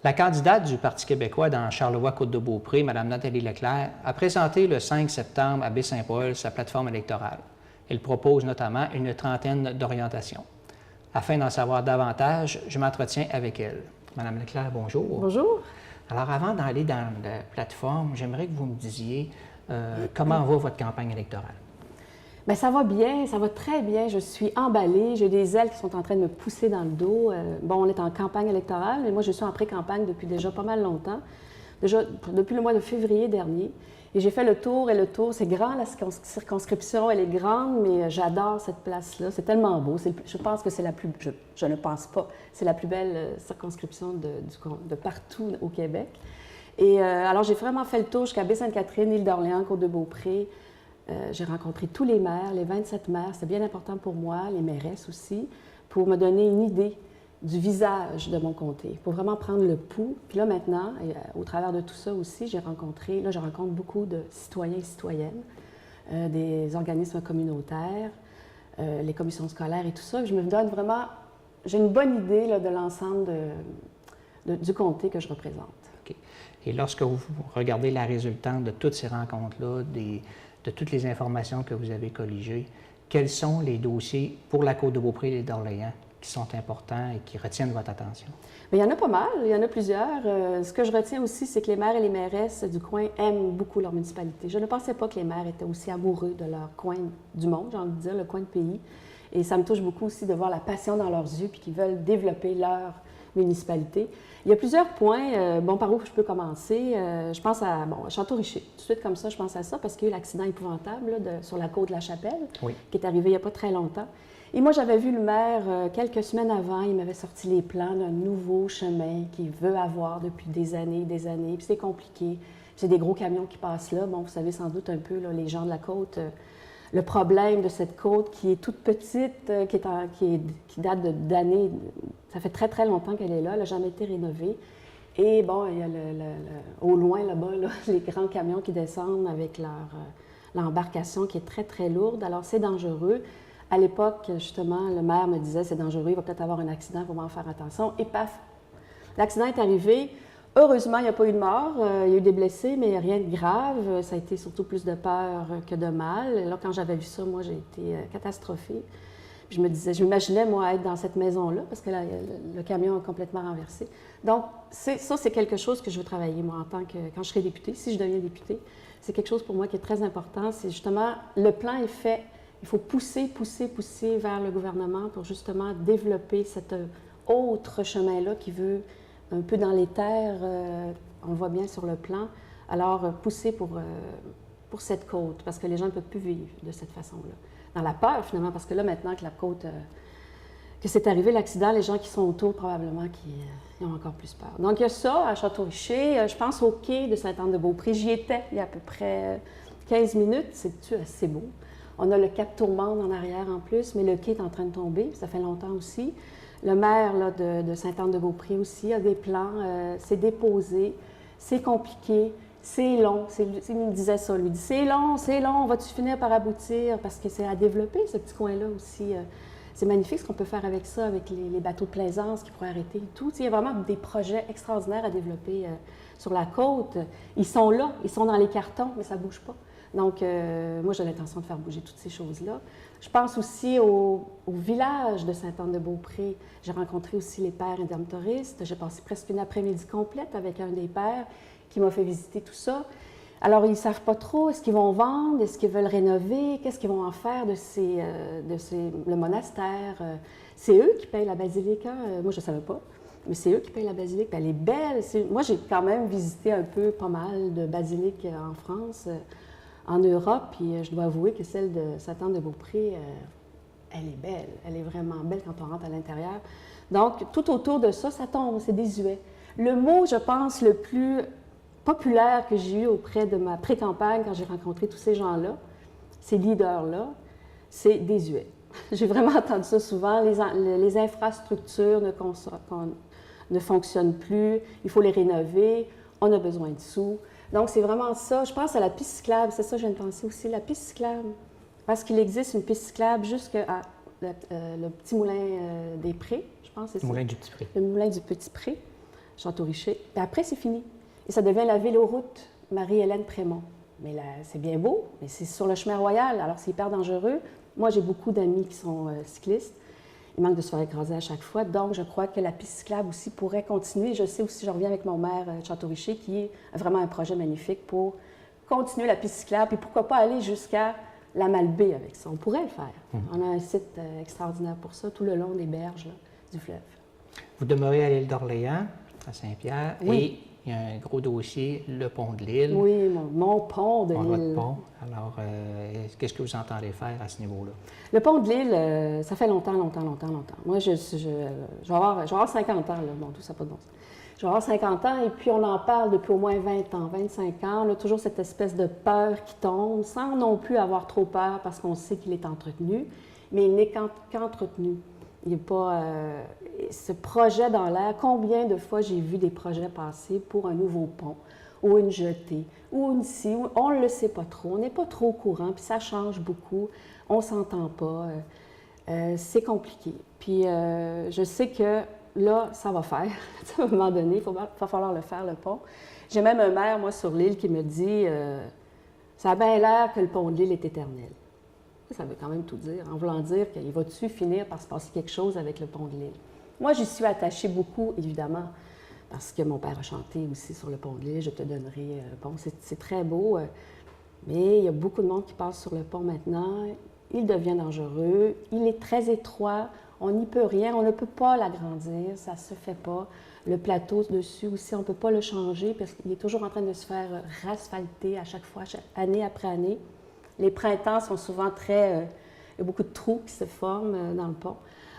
La candidate du Parti québécois dans Charlevoix-Côte-de-Beaupré, Mme Nathalie Leclerc, a présenté le 5 septembre à Baie-Saint-Paul sa plateforme électorale. Elle propose notamment une trentaine d'orientations. Afin d'en savoir davantage, je m'entretiens avec elle. Mme Leclerc, bonjour. Bonjour. Alors, avant d'aller dans la plateforme, j'aimerais que vous me disiez comment va votre campagne électorale. Bien, ça va bien, ça va très bien. Je suis emballée, j'ai des ailes qui sont en train de me pousser dans le dos. Bon, on est en campagne électorale, mais moi, je suis en pré-campagne depuis déjà pas mal longtemps, déjà depuis le mois de février dernier. Et j'ai fait le tour, et le tour, c'est grand, la circonscription, elle est grande, mais j'adore cette place-là. C'est tellement beau. Je pense que c'est la plus... Je ne pense pas. C'est la plus belle circonscription de partout au Québec. Et alors, j'ai vraiment fait le tour jusqu'à Baie-Sainte-Catherine, Île-d'Orléans, Côte-de-Beaupré. J'ai rencontré tous les maires, les 27 maires. C'était bien important pour moi, les mairesses aussi, pour me donner une idée du visage de mon comté, pour vraiment prendre le pouls. Puis là, maintenant, au travers de tout ça aussi, je rencontre beaucoup de citoyens et citoyennes, des organismes communautaires, les commissions scolaires et tout ça. Je me donne vraiment... J'ai une bonne idée là, de l'ensemble du comté que je représente. OK. Et lorsque vous regardez la résultante de toutes ces rencontres-là, de toutes les informations que vous avez colligées, quels sont les dossiers pour la Côte-de-Beaupré et d'Orléans qui sont importants et qui retiennent votre attention? Bien, il y en a pas mal, il y en a plusieurs. Ce que je retiens aussi, c'est que les maires et les mairesses du coin aiment beaucoup leur municipalité. Je ne pensais pas que les maires étaient aussi amoureux de leur coin du monde, j'ai envie de dire, le coin de pays. Et ça me touche beaucoup aussi de voir la passion dans leurs yeux puis qu'ils veulent développer leur municipalité. Il y a plusieurs points. Bon, par où je peux commencer? Je pense à Château-Richer. Tout de suite comme ça, je pense à ça parce qu'il y a eu l'accident épouvantable là, sur la côte de la Chapelle, oui, qui est arrivé il n'y a pas très longtemps. Et moi, j'avais vu le maire quelques semaines avant, il m'avait sorti les plans d'un nouveau chemin qu'il veut avoir depuis des années, puis c'est compliqué. C'est des gros camions qui passent là. Bon, vous savez sans doute un peu, là, les gens de la côte, le problème de cette côte qui est toute petite, qui date d'années, ça fait très, très longtemps qu'elle est là, elle n'a jamais été rénovée. Et bon, il y a au loin là-bas, là, les grands camions qui descendent avec l'embarcation qui est très, très lourde. Alors, c'est dangereux. À l'époque, justement, le maire me disait c'est dangereux, il va peut-être avoir un accident, il faut vraiment faire attention. Et paf! L'accident est arrivé. Heureusement, il n'y a pas eu de mort. Il y a eu des blessés, mais rien de grave. Ça a été surtout plus de peur que de mal. Là, quand j'avais vu ça, moi, j'ai été catastrophée. Puis je m'imaginais, moi, être dans cette maison-là, parce que là, le camion a complètement renversé. Donc, ça, c'est quelque chose que je veux travailler, moi, quand je serai députée, si je deviens députée. C'est quelque chose pour moi qui est très important. C'est justement, le plan est fait. Il faut pousser vers le gouvernement pour justement développer cet autre chemin-là qui veut un peu dans les terres, on le voit bien sur le plan. Alors, pousser pour cette côte, parce que les gens ne peuvent plus vivre de cette façon-là. Dans la peur, finalement, parce que là, maintenant que la côte, que c'est arrivé l'accident, les gens qui sont autour, probablement, qui ont encore plus peur. Donc, il y a ça à Château-Richer. Je pense au quai de Sainte-Anne-de-Beaupré. J'y étais il y a à peu près 15 minutes. C'est assez beau. On a le cap Tourmente en arrière en plus, mais le quai est en train de tomber, ça fait longtemps aussi. Le maire là, de Sainte-Anne-de-Beaupré aussi a des plans, c'est déposé, c'est compliqué, c'est long. Il me disait ça, lui dit c'est long, on va-tu finir par aboutir? Parce que c'est à développer ce petit coin-là aussi. C'est magnifique ce qu'on peut faire avec ça, avec les bateaux de plaisance qui pourraient arrêter et tout. Il y a vraiment des projets extraordinaires à développer sur la côte. Ils sont là, ils sont dans les cartons, mais ça ne bouge pas. Donc, moi, j'ai l'intention de faire bouger toutes ces choses-là. Je pense aussi au village de Sainte-Anne-de-Beaupré. J'ai rencontré aussi les pères et dames touristes. J'ai passé presque une après-midi complète avec un des pères qui m'a fait visiter tout ça. Alors, ils ne savent pas trop, est-ce qu'ils vont vendre, est-ce qu'ils veulent rénover, qu'est-ce qu'ils vont en faire de le monastère. C'est eux qui payent la basilique. Moi, je ne savais pas, mais c'est eux qui payent la basilique. Elle est belle. Moi, j'ai quand même visité un peu pas mal de basiliques en France, en Europe, puis je dois avouer que celle de Sainte-Anne-de-Beaupré, elle est belle. Elle est vraiment belle quand on rentre à l'intérieur. Donc, tout autour de ça, ça tombe, c'est désuet. Le mot, je pense, le plus populaire que j'ai eu auprès de ma pré-campagne, quand j'ai rencontré tous ces gens-là, ces leaders-là, c'est désuet. J'ai vraiment entendu ça souvent. Les infrastructures ne fonctionnent plus, il faut les rénover, on a besoin de sous. Donc, c'est vraiment ça. Je pense à la piste cyclable, c'est ça que je viens de penser aussi, la piste cyclable. Parce qu'il existe une piste cyclable jusqu'à le petit moulin des Prés, je pense, c'est ça. Le moulin du Petit Pré. Le moulin du Petit Pré. Château-Richer. Puis après, c'est fini. Et ça devient la véloroute Marie-Hélène Prémont. Mais là, c'est bien beau, mais c'est sur le chemin royal, alors c'est hyper dangereux. Moi, j'ai beaucoup d'amis qui sont cyclistes. Il manque de se faire écraser à chaque fois. Donc, je crois que la piste cyclable aussi pourrait continuer. Je sais aussi, je reviens avec mon maire de Château-Richer, qui est vraiment un projet magnifique pour continuer la piste cyclable. Et pourquoi pas aller jusqu'à la Malbaie avec ça. On pourrait le faire. On a un site extraordinaire pour ça, tout le long des berges là, du fleuve. Vous demeurez à l'île d'Orléans, à Saint-Pierre, Oui. et il y a un gros dossier, le pont de l'île. Oui, mon pont de Votre l'île. pont. Alors, qu'est-ce que vous entendez faire à ce niveau-là? Le pont de l'île, ça fait longtemps. Moi, je vais avoir 50 ans, là. Bon, tout ça n'a pas de bon sens. Je vais avoir 50 ans et puis on en parle depuis au moins 20 ans, 25 ans. On a toujours cette espèce de peur qui tombe, sans non plus avoir trop peur parce qu'on sait qu'il est entretenu, mais il n'est qu'entretenu. Il n'est pas... ce projet dans l'air, combien de fois j'ai vu des projets passer pour un nouveau pont ou une jetée ou une scie, on ne le sait pas trop, on n'est pas trop au courant, puis ça change beaucoup, on ne s'entend pas, c'est compliqué. Puis je sais que là, ça va faire. À un moment donné, il va falloir le faire, le pont. J'ai même un maire, moi, sur l'île, qui me dit ça a bien l'air que le pont de l'île est éternel. Ça veut quand même tout dire, en voulant dire qu'il va-tu finir par se passer quelque chose avec le pont de l'île. Moi, j'y suis attachée beaucoup, évidemment, parce que mon père a chanté aussi sur le pont de l'île. Je te donnerai le pont. C'est très beau, mais il y a beaucoup de monde qui passe sur le pont maintenant. Il devient dangereux, il est très étroit. On n'y peut rien, on ne peut pas l'agrandir, ça ne se fait pas. Le plateau dessus aussi, on ne peut pas le changer parce qu'il est toujours en train de se faire rasphalter à chaque fois, année après année. Les printemps sont souvent très... il y a beaucoup de trous qui se forment dans le pont.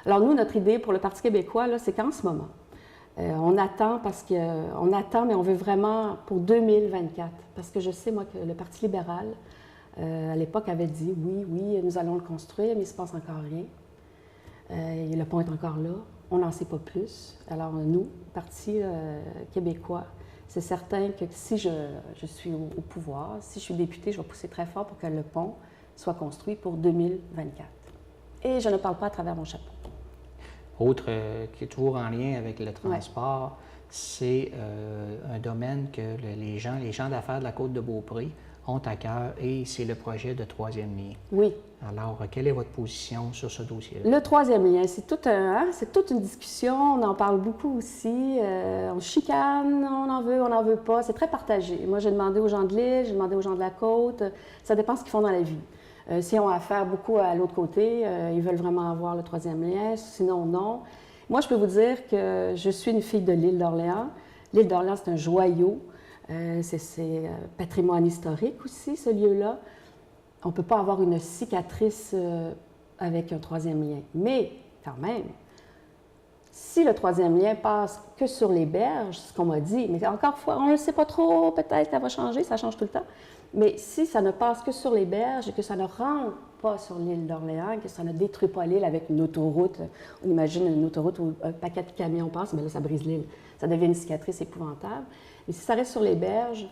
Alors nous, notre idée pour le Parti québécois, là, c'est qu'en ce moment, on attend on attend, mais on veut vraiment pour 2024. Parce que je sais, moi, que le Parti libéral, à l'époque, avait dit oui, nous allons le construire, mais il ne se passe encore rien. Et le pont est encore là. On n'en sait pas plus. Alors, nous, Parti québécois, c'est certain que si je suis au pouvoir, si je suis députée, je vais pousser très fort pour que le pont soit construit pour 2024. Et je ne parle pas à travers mon chapeau. Autre qui est toujours en lien avec le transport, c'est un domaine que les gens d'affaires de la Côte-de-Beaupré ont à cœur et c'est le projet de troisième lien. Oui. Alors, quelle est votre position sur ce dossier-là? Le troisième lien, c'est toute une discussion, on en parle beaucoup aussi, on chicane, on en veut pas, c'est très partagé. Moi, j'ai demandé aux gens de l'île, j'ai demandé aux gens de la côte, ça dépend ce qu'ils font dans la vie. S'ils ont affaire beaucoup à l'autre côté, ils veulent vraiment avoir le troisième lien, sinon non. Moi, je peux vous dire que je suis une fille de l'île d'Orléans. L'île d'Orléans, c'est un joyau, c'est patrimoine historique aussi, ce lieu-là. On ne peut pas avoir une cicatrice avec un troisième lien. Mais, quand même, si le troisième lien passe que sur les berges, ce qu'on m'a dit, mais encore une fois, on ne le sait pas trop, peut-être ça va changer, ça change tout le temps. Mais si ça ne passe que sur les berges et que ça ne rentre pas sur l'île d'Orléans, que ça ne détruit pas l'île avec une autoroute, on imagine une autoroute où un paquet de camions passe, mais là, ça brise l'île. Ça devient une cicatrice épouvantable. Mais si ça reste sur les berges,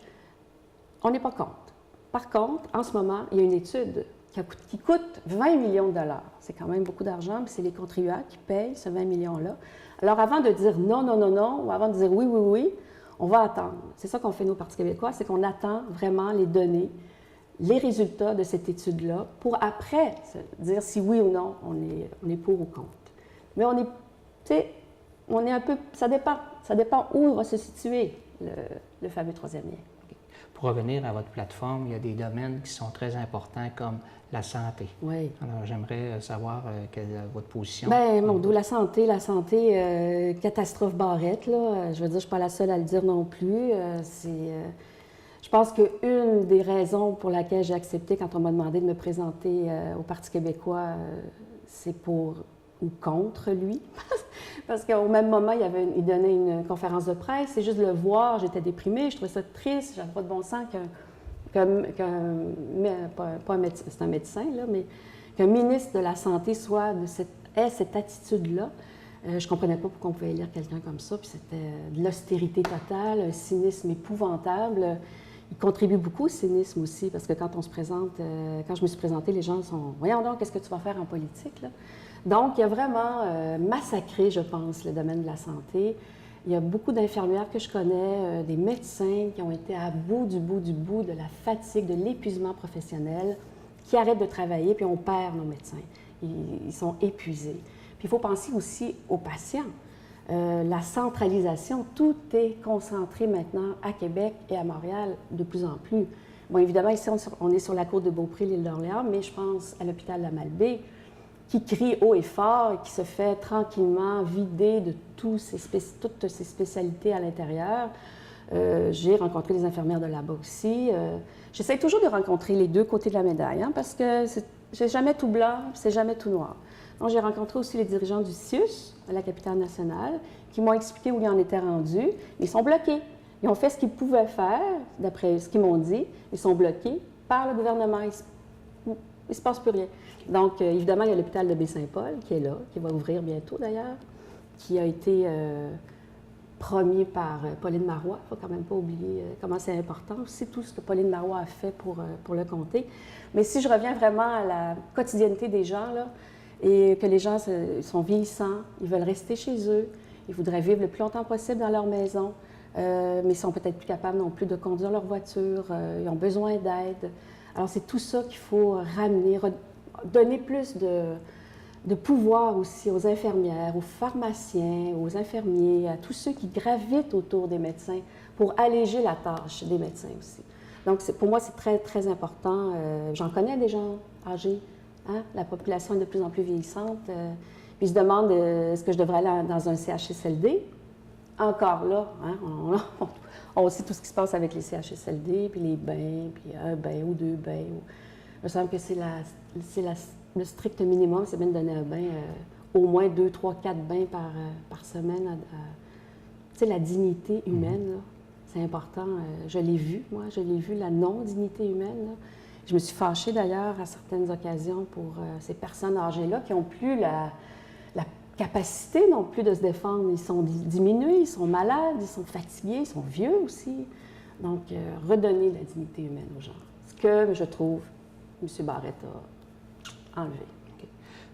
on n'est pas contre. Par contre, en ce moment, il y a une étude qui coûte 20 millions de dollars. C'est quand même beaucoup d'argent, puis c'est les contribuables qui payent ce 20 millions-là. Alors, avant de dire non, ou avant de dire oui, on va attendre. C'est ça qu'on fait, nous, au Parti québécois, c'est qu'on attend vraiment les données, les résultats de cette étude-là, pour après dire si oui ou non on est pour ou contre. Mais on est un peu... Ça dépend où va se situer le fameux troisième lien. Pour revenir à votre plateforme, il y a des domaines qui sont très importants comme la santé. Oui. Alors, j'aimerais savoir quelle est votre position. Bien, d'où la santé, catastrophe Barrette, là. Je veux dire, je ne suis pas la seule à le dire non plus. Je pense qu'une des raisons pour laquelle j'ai accepté, quand on m'a demandé de me présenter au Parti québécois, c'est pour ou contre lui. Parce qu'au même moment, il donnait une conférence de presse. C'est juste de le voir, j'étais déprimée, je trouvais ça triste, j'avais pas de bon sens pas un médecin, c'est un médecin, là, mais qu'un ministre de la Santé ait cette attitude-là. Je ne comprenais pas pourquoi on pouvait élire quelqu'un comme ça, puis c'était de l'austérité totale, un cynisme épouvantable. Il contribue beaucoup au cynisme aussi, parce que quand on se présente, quand je me suis présentée, les gens sont « Voyons donc, qu'est-ce que tu vas faire en politique? » là? Donc, il a vraiment massacré, je pense, le domaine de la santé. Il y a beaucoup d'infirmières que je connais, des médecins qui ont été à bout de la fatigue, de l'épuisement professionnel, qui arrêtent de travailler, puis on perd nos médecins. Ils sont épuisés. Puis il faut penser aussi aux patients. La centralisation, tout est concentré maintenant à Québec et à Montréal de plus en plus. Bon, évidemment, ici, on est sur la côte de Beaupré, l'île d'Orléans, mais je pense à l'hôpital de la Malbaie, qui crie haut et fort et qui se fait tranquillement vider de toutes ces spécialités à l'intérieur. J'ai rencontré des infirmières de là-bas aussi. J'essaie toujours de rencontrer les deux côtés de la médaille, hein, parce que c'est jamais tout blanc, c'est jamais tout noir. Donc, j'ai rencontré aussi les dirigeants du CIUS, à la capitale nationale, qui m'ont expliqué où ils en étaient rendus. Ils sont bloqués. Ils ont fait ce qu'ils pouvaient faire, d'après ce qu'ils m'ont dit. Ils sont bloqués par le gouvernement. Il ne se passe plus rien. Donc, évidemment, il y a l'hôpital de Baie-Saint-Paul qui est là, qui va ouvrir bientôt d'ailleurs, qui a été promis par Pauline Marois. Il ne faut quand même pas oublier comment c'est important aussi, tout ce que Pauline Marois a fait pour le comté. Mais si je reviens vraiment à la quotidienneté des gens, là, et que les gens sont vieillissants, ils veulent rester chez eux, ils voudraient vivre le plus longtemps possible dans leur maison, mais ils ne sont peut-être plus capables non plus de conduire leur voiture, ils ont besoin d'aide. Alors, c'est tout ça qu'il faut ramener, donner plus de pouvoir aussi aux infirmières, aux pharmaciens, aux infirmiers, à tous ceux qui gravitent autour des médecins pour alléger la tâche des médecins aussi. Donc, pour moi, c'est très, très important. J'en connais des gens âgés. Hein? La population est de plus en plus vieillissante. Puis ils se demandent est-ce que je devrais aller dans un CHSLD? Encore là, hein? On sait tout ce qui se passe avec les CHSLD, puis les bains, puis un bain ou deux bains. Il me semble que c'est le strict minimum, c'est bien de donner un bain, au moins 2, 3, 4 bains par semaine. Tu sais, la dignité humaine, là, c'est important. Je l'ai vu, moi, la non-dignité humaine. Là. Je me suis fâchée d'ailleurs à certaines occasions pour ces personnes âgées-là qui n'ont plus la capacité non plus de se défendre. Ils sont diminués, ils sont malades, ils sont fatigués, ils sont vieux aussi. Donc, redonner la dignité humaine aux gens. Ce que je trouve M. Barrette a enlevé. Okay.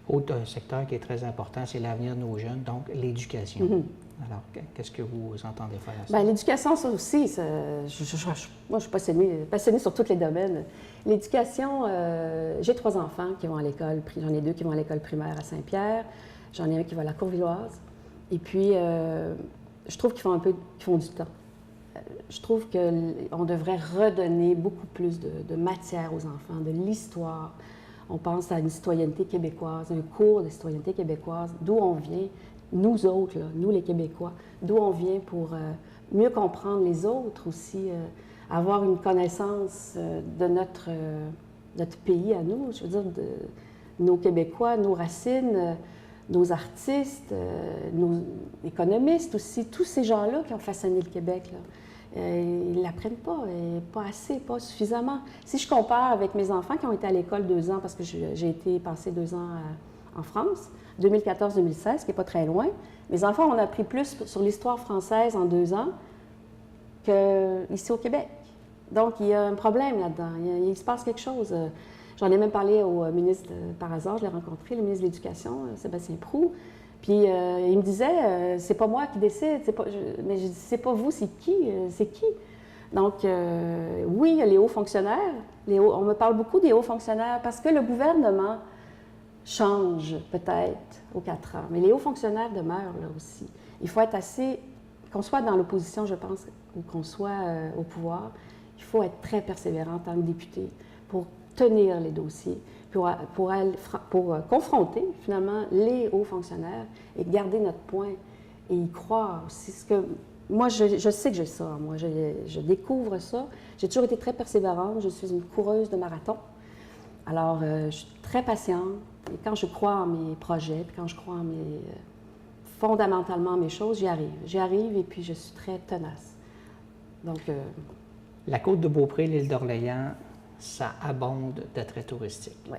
Autre secteur qui est très important, c'est l'avenir de nos jeunes, donc l'éducation. Alors, qu'est-ce que vous entendez faire à ça? Bien, l'éducation, ça aussi, moi, je suis passionnée sur tous les domaines. L'éducation, j'ai 3 enfants qui vont à l'école, j'en ai 2 qui vont à l'école primaire à Saint-Pierre, j'en ai un qui va à la Courvilloise, et puis je trouve qu'ils font du temps. Je trouve qu'on devrait redonner beaucoup plus de matière aux enfants, de l'histoire. On pense à une citoyenneté québécoise, un cours de citoyenneté québécoise, d'où on vient, nous autres, là, nous les Québécois, d'où on vient pour mieux comprendre les autres aussi, avoir une connaissance de notre pays à nous, je veux dire, de nos Québécois, nos racines, nos artistes, nos économistes aussi, tous ces gens-là qui ont façonné le Québec, là. Ils ne l'apprennent pas, et pas assez, pas suffisamment. Si je compare avec mes enfants qui ont été à l'école 2 ans, parce que j'ai été passer 2 ans en France, 2014-2016, qui n'est pas très loin, mes enfants ont appris plus sur l'histoire française en 2 ans qu'ici au Québec. Donc, il y a un problème là-dedans. Il se passe quelque chose. J'en ai même parlé au ministre, par hasard, je l'ai rencontré, le ministre de l'Éducation, Sébastien Proulx. Puis il me disait, c'est pas moi qui décide, mais je dis, c'est pas vous, c'est qui? C'est qui? Donc, oui, il y a les hauts fonctionnaires. On me parle beaucoup des hauts fonctionnaires parce que le gouvernement change peut-être aux 4 ans, mais les hauts fonctionnaires demeurent là aussi. Il faut être assez, qu'on soit dans l'opposition, je pense, ou qu'on soit au pouvoir, il faut être très persévérant en tant que député pour tenir les dossiers, pour confronter finalement les hauts fonctionnaires et garder notre point et y croire aussi. Moi, je sais que j'ai ça, moi, je découvre ça. J'ai toujours été très persévérante, je suis une coureuse de marathon. Alors, je suis très patiente et quand je crois en mes projets, puis quand je crois fondamentalement en mes choses, j'y arrive. J'y arrive et puis je suis très tenace. Donc... La côte de Beaupré, l'île d'Orléans, ça abonde d'attraits touristiques. Oui.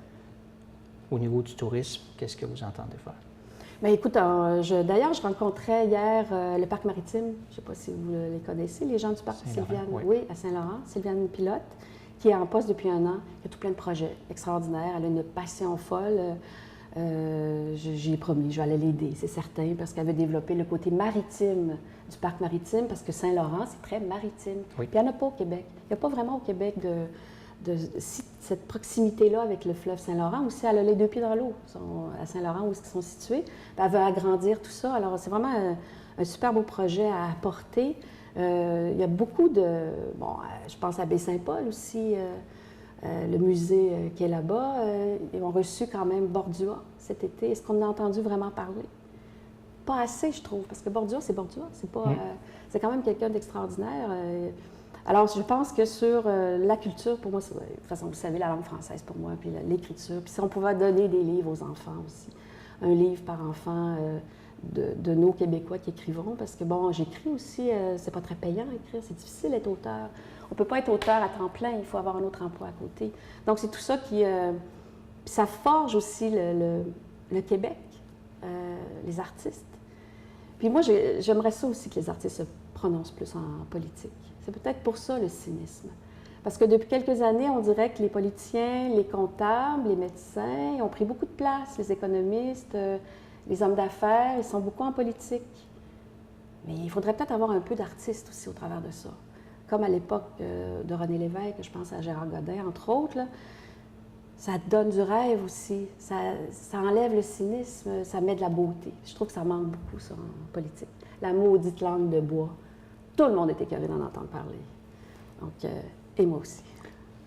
Au niveau du tourisme, qu'est-ce que vous entendez faire? Bien, écoute, d'ailleurs, je rencontrais hier le parc maritime, je ne sais pas si vous les connaissez, les gens du parc Sylviane, oui, à Saint-Laurent, Sylviane Pilote, qui est en poste depuis 1 an, qui a tout plein de projets extraordinaires, elle a une passion folle. J'y ai promis, je vais aller l'aider, c'est certain, parce qu'elle veut développer le côté maritime du parc maritime, parce que Saint-Laurent, c'est très maritime. Oui. Puis il n'y en a pas au Québec. Il n'y a pas vraiment au Québec cette proximité-là avec le fleuve Saint-Laurent. Aussi, elle a les deux pieds dans l'eau, à Saint-Laurent, où ils sont situés. Puis elle veut agrandir tout ça. Alors, c'est vraiment un super beau projet à apporter. Il y a beaucoup de... Bon, je pense à Baie-Saint-Paul aussi, le musée qui est là-bas. Ils ont reçu quand même Bordua cet été. Est-ce qu'on en a entendu vraiment parler? Pas assez, je trouve, parce que Bordua, c'est Bordua. C'est pas, c'est quand même quelqu'un d'extraordinaire. Alors, je pense que sur la culture, pour moi, de toute façon, vous savez, la langue française pour moi, puis l'écriture. Puis si on pouvait donner des livres aux enfants aussi, un livre par enfant de nos Québécois qui écrivont, parce que, bon, j'écris aussi, c'est pas très payant à écrire, c'est difficile d'être auteur. On peut pas être auteur à temps plein, il faut avoir un autre emploi à côté. Donc, c'est tout ça qui... ça forge aussi le Québec, les artistes. Puis moi, j'aimerais ça aussi que les artistes se prononcent plus en politique. C'est peut-être pour ça le cynisme. Parce que depuis quelques années, on dirait que les politiciens, les comptables, les médecins ont pris beaucoup de place, les économistes, les hommes d'affaires, ils sont beaucoup en politique. Mais il faudrait peut-être avoir un peu d'artistes aussi au travers de ça. Comme à l'époque de René Lévesque, je pense à Gérard Godin, entre autres, là, ça donne du rêve aussi, ça enlève le cynisme, ça met de la beauté. Je trouve que ça manque beaucoup, ça, en politique. La maudite langue de bois. Tout le monde est écœuré d'en entendre parler. Donc, et moi aussi.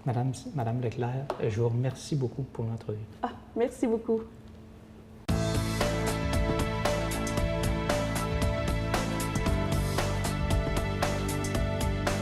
Madame Leclerc, je vous remercie beaucoup pour l'entrevue. Ah, merci beaucoup.